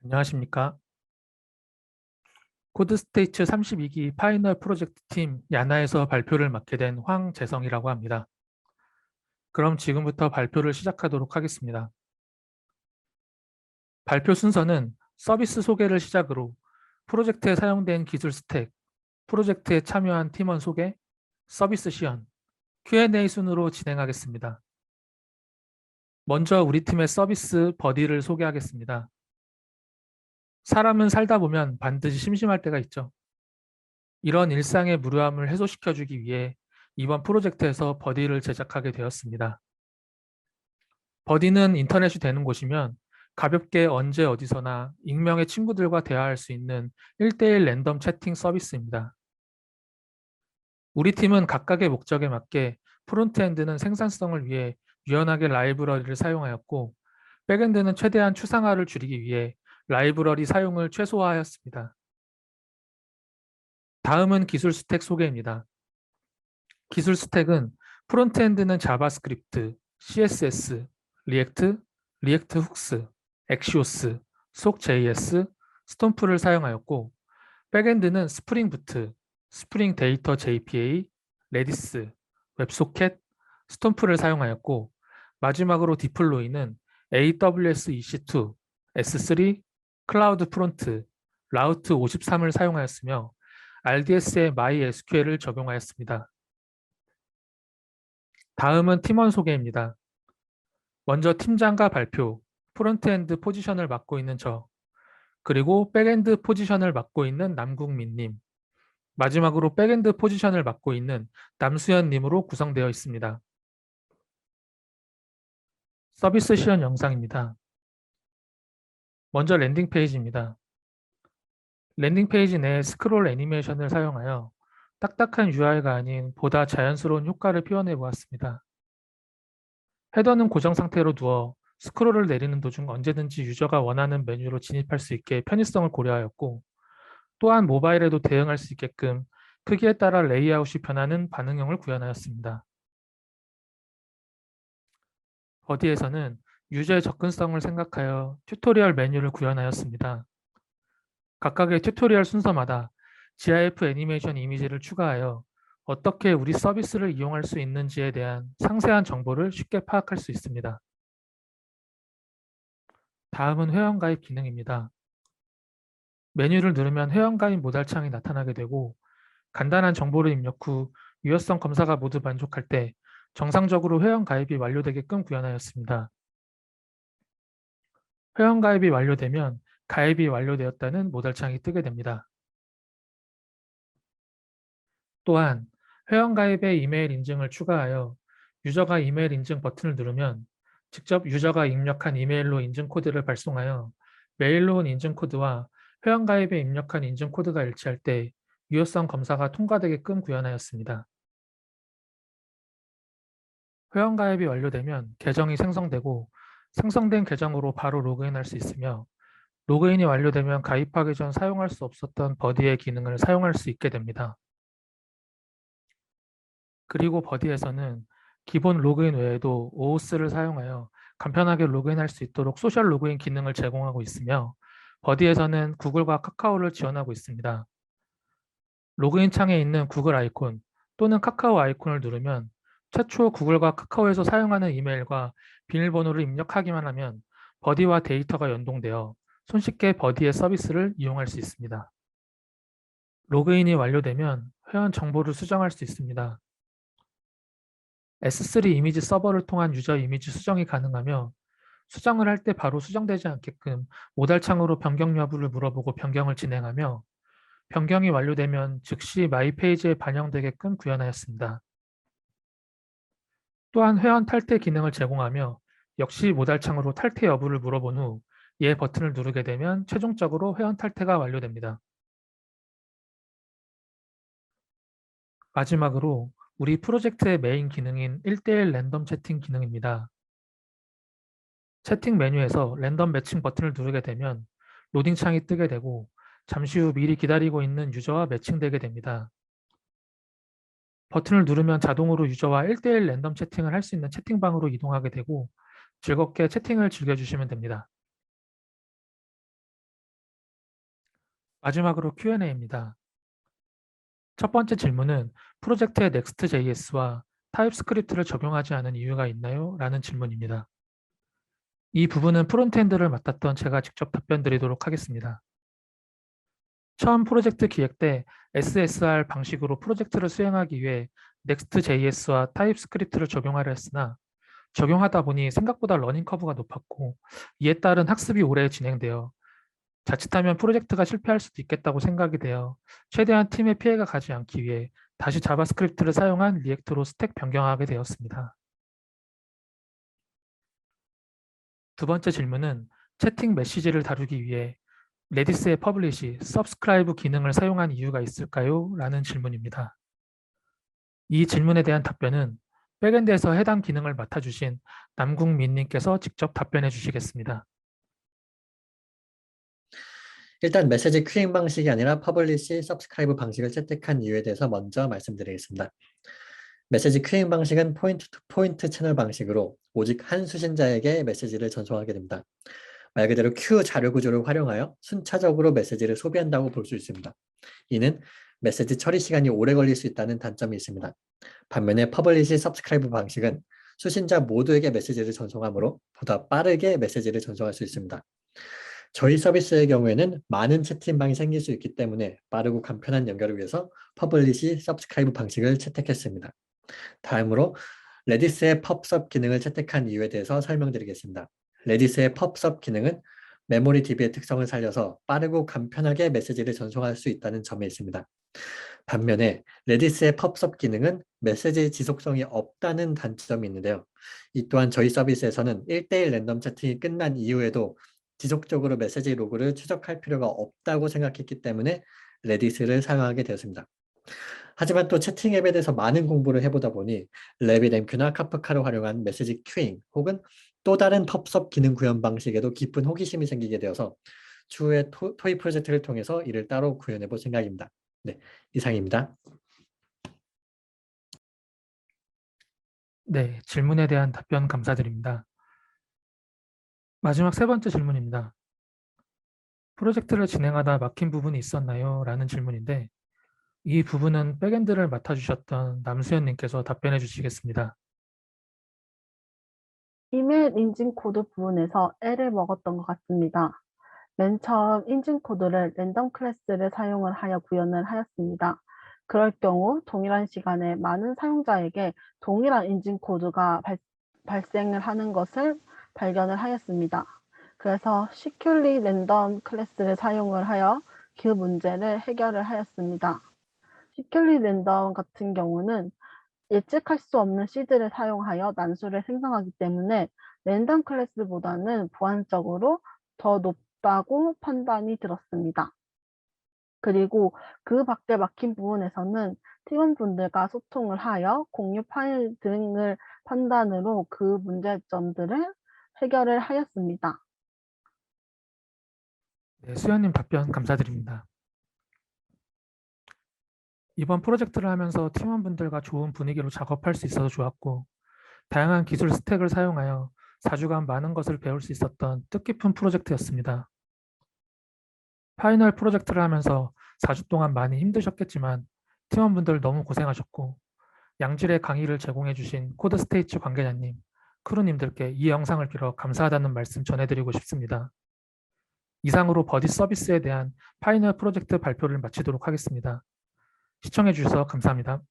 안녕하십니까. 코드스테이츠 32기 파이널 프로젝트 팀 야나에서 발표를 맡게 된 황재성이라고 합니다. 그럼 지금부터 발표를 시작하도록 하겠습니다. 발표 순서는 서비스 소개를 시작으로 프로젝트에 사용된 기술 스택, 프로젝트에 참여한 팀원 소개, 서비스 시연, Q&A 순으로 진행하겠습니다. 먼저 우리 팀의 서비스 버디를 소개하겠습니다. 사람은 살다 보면 반드시 심심할 때가 있죠. 이런 일상의 무료함을 해소시켜주기 위해 이번 프로젝트에서 버디를 제작하게 되었습니다. 버디는 인터넷이 되는 곳이면 가볍게 언제 어디서나 익명의 친구들과 대화할 수 있는 1대1 랜덤 채팅 서비스입니다. 우리 팀은 각각의 목적에 맞게 프론트엔드는 생산성을 위해 유연하게 라이브러리를 사용하였고 백엔드는 최대한 추상화를 줄이기 위해 라이브러리 사용을 최소화하였습니다. 다음은 기술 스택 소개입니다. 기술 스택은 프론트엔드는 자바스크립트, CSS, 리액트, 리액트 훅스, 엑시오스, 속.js, 스톰프를 사용하였고 백엔드는 스프링 부트, 스프링 데이터 JPA, 레디스, 웹소켓, 스톰프를 사용하였고 마지막으로 디플로이는 AWS EC2, S3, 클라우드 프론트, 라우트 53을 사용하였으며 RDS에 MySQL을 적용하였습니다. 다음은 팀원 소개입니다. 먼저 팀장과 발표, 프론트엔드 포지션을 맡고 있는 저, 그리고 백엔드 포지션을 맡고 있는 남국민님, 마지막으로 백엔드 포지션을 맡고 있는 남수현님으로 구성되어 있습니다. 서비스 시연 영상입니다. 먼저 랜딩 페이지입니다. 랜딩 페이지 내 스크롤 애니메이션을 사용하여 딱딱한 UI가 아닌 보다 자연스러운 효과를 표현해 보았습니다. 헤더는 고정 상태로 두어 스크롤을 내리는 도중 언제든지 유저가 원하는 메뉴로 진입할 수 있게 편의성을 고려하였고 또한 모바일에도 대응할 수 있게끔 크기에 따라 레이아웃이 변하는 반응형을 구현하였습니다. 버디에서는 유저의 접근성을 생각하여 튜토리얼 메뉴를 구현하였습니다. 각각의 튜토리얼 순서마다 GIF 애니메이션 이미지를 추가하여 어떻게 우리 서비스를 이용할 수 있는지에 대한 상세한 정보를 쉽게 파악할 수 있습니다. 다음은 회원가입 기능입니다. 메뉴를 누르면 회원가입 모달창이 나타나게 되고 간단한 정보를 입력 후 유효성 검사가 모두 만족할 때 정상적으로 회원가입이 완료되게끔 구현하였습니다. 회원가입이 완료되면 가입이 완료되었다는 모달창이 뜨게 됩니다. 또한 회원가입에 이메일 인증을 추가하여 유저가 이메일 인증 버튼을 누르면 직접 유저가 입력한 이메일로 인증 코드를 발송하여 메일로 온 인증 코드와 회원가입에 입력한 인증 코드가 일치할 때 유효성 검사가 통과되게끔 구현하였습니다. 회원가입이 완료되면 계정이 생성되고 생성된 계정으로 바로 로그인할 수 있으며 로그인이 완료되면 가입하기 전 사용할 수 없었던 버디의 기능을 사용할 수 있게 됩니다. 그리고 버디에서는 기본 로그인 외에도 OAuth를 사용하여 간편하게 로그인할 수 있도록 소셜 로그인 기능을 제공하고 있으며 버디에서는 구글과 카카오를 지원하고 있습니다. 로그인 창에 있는 구글 아이콘 또는 카카오 아이콘을 누르면 최초 구글과 카카오에서 사용하는 이메일과 비밀번호를 입력하기만 하면 버디와 데이터가 연동되어 손쉽게 버디의 서비스를 이용할 수 있습니다. 로그인이 완료되면 회원 정보를 수정할 수 있습니다. S3 이미지 서버를 통한 유저 이미지 수정이 가능하며 수정을 할 때 바로 수정되지 않게끔 모달창으로 변경 여부를 물어보고 변경을 진행하며 변경이 완료되면 즉시 마이 페이지에 반영되게끔 구현하였습니다. 또한 회원 탈퇴 기능을 제공하며 역시 모달창으로 탈퇴 여부를 물어본 후 예 버튼을 누르게 되면 최종적으로 회원 탈퇴가 완료됩니다. 마지막으로 우리 프로젝트의 메인 기능인 1대1 랜덤 채팅 기능입니다. 채팅 메뉴에서 랜덤 매칭 버튼을 누르게 되면 로딩 창이 뜨게 되고 잠시 후 미리 기다리고 있는 유저와 매칭되게 됩니다. 버튼을 누르면 자동으로 유저와 1대1 랜덤 채팅을 할 수 있는 채팅방으로 이동하게 되고 즐겁게 채팅을 즐겨주시면 됩니다. 마지막으로 Q&A입니다. 첫 번째 질문은 프로젝트에 Next.js와 타입스크립트를 적용하지 않은 이유가 있나요? 라는 질문입니다. 이 부분은 프론트엔드를 맡았던 제가 직접 답변 드리도록 하겠습니다. 처음 프로젝트 기획 때 SSR 방식으로 프로젝트를 수행하기 위해 Next.js와 타입스크립트를 적용하려 했으나 적용하다 보니 생각보다 러닝 커브가 높았고 이에 따른 학습이 오래 진행되어 자칫하면 프로젝트가 실패할 수도 있겠다고 생각이 되어 최대한 팀에 피해가 가지 않기 위해 다시 자바스크립트를 사용한 리액트로 스택 변경하게 되었습니다. 두 번째 질문은 채팅 메시지를 다루기 위해 레디스의 퍼블리시, 서브스크라이브 기능을 사용한 이유가 있을까요? 라는 질문입니다. 이 질문에 대한 답변은 백엔드에서 해당 기능을 맡아주신 남궁민님께서 직접 답변해 주시겠습니다. 일단 메시지 큐잉 방식이 아니라 퍼블리시, 서브스크라이브 방식을 채택한 이유에 대해서 먼저 말씀드리겠습니다. 메시지 큐잉 방식은 포인트 투 포인트 채널 방식으로 오직 한 수신자에게 메시지를 전송하게 됩니다. 말 그대로 큐 자료 구조를 활용하여 순차적으로 메시지를 소비한다고 볼 수 있습니다. 이는 메시지 처리 시간이 오래 걸릴 수 있다는 단점이 있습니다. 반면에 퍼블리시, 서브스크라이브 방식은 수신자 모두에게 메시지를 전송하므로 보다 빠르게 메시지를 전송할 수 있습니다. 저희 서비스의 경우에는 많은 채팅방이 생길 수 있기 때문에 빠르고 간편한 연결을 위해서 퍼블리시, 서브스크라이브 방식을 채택했습니다. 다음으로 레디스의 펍섭 기능을 채택한 이유에 대해서 설명드리겠습니다. 레디스의 펍섭 기능은 메모리 DB의 특성을 살려서 빠르고 간편하게 메시지를 전송할 수 있다는 점에 있습니다. 반면에 레디스의 펍섭 기능은 메시지 지속성이 없다는 단점이 있는데요. 이 또한 저희 서비스에서는 1:1 랜덤 채팅이 끝난 이후에도 지속적으로 메시지 로그를 추적할 필요가 없다고 생각했기 때문에 레디스를 사용하게 되었습니다. 하지만 또 채팅 앱에 대해서 많은 공부를 해보다 보니 레빗엠큐나 카프카를 활용한 메시지 큐잉 혹은 또 다른 펍섭 기능 구현 방식에도 깊은 호기심이 생기게 되어서 추후에 토이 프로젝트를 통해서 이를 따로 구현해 볼 생각입니다. 네, 이상입니다. 네, 질문에 대한 답변 감사드립니다. 마지막 세 번째 질문입니다. 프로젝트를 진행하다 막힌 부분이 있었나요? 라는 질문인데 이 부분은 백엔드를 맡아주셨던 남수연님께서 답변해 주시겠습니다. 이메일 인증 코드 부분에서 L을 먹었던 것 같습니다. 맨 처음 인증 코드를 랜덤 클래스를 사용을 하여 구현을 하였습니다. 그럴 경우 동일한 시간에 많은 사용자에게 동일한 인증 코드가 발생을 하는 것을 발견을 하였습니다. 그래서 시큐리 랜덤 클래스를 사용을 하여 그 문제를 해결을 하였습니다. 시큐리 랜덤 같은 경우는 예측할 수 없는 시드를 사용하여 난수를 생성하기 때문에 랜덤 클래스보다는 보안적으로 더 높다고 판단이 들었습니다. 그리고 그 밖에 막힌 부분에서는 팀원분들과 소통을 하여 공유 파일 등을 판단으로 그 문제점들을 해결을 하였습니다. 네, 수연님 답변 감사드립니다. 이번 프로젝트를 하면서 팀원분들과 좋은 분위기로 작업할 수 있어서 좋았고 다양한 기술 스택을 사용하여 4주간 많은 것을 배울 수 있었던 뜻깊은 프로젝트였습니다. 파이널 프로젝트를 하면서 4주 동안 많이 힘드셨겠지만 팀원분들 너무 고생하셨고 양질의 강의를 제공해 주신 코드스테이츠 관계자님, 크루님들께 이 영상을 빌어 감사하다는 말씀 전해드리고 싶습니다. 이상으로 버디 서비스에 대한 파이널 프로젝트 발표를 마치도록 하겠습니다. 시청해 주셔서 감사합니다.